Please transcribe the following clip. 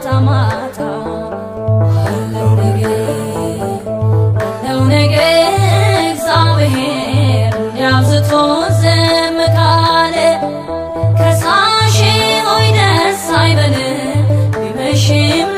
ማታ ማታ አለው ነገር እግዚአብሔር እንዲያብዝቶ ዝም ካለ ከሳሽ ሆይ ደስ አይበል ቢመሽም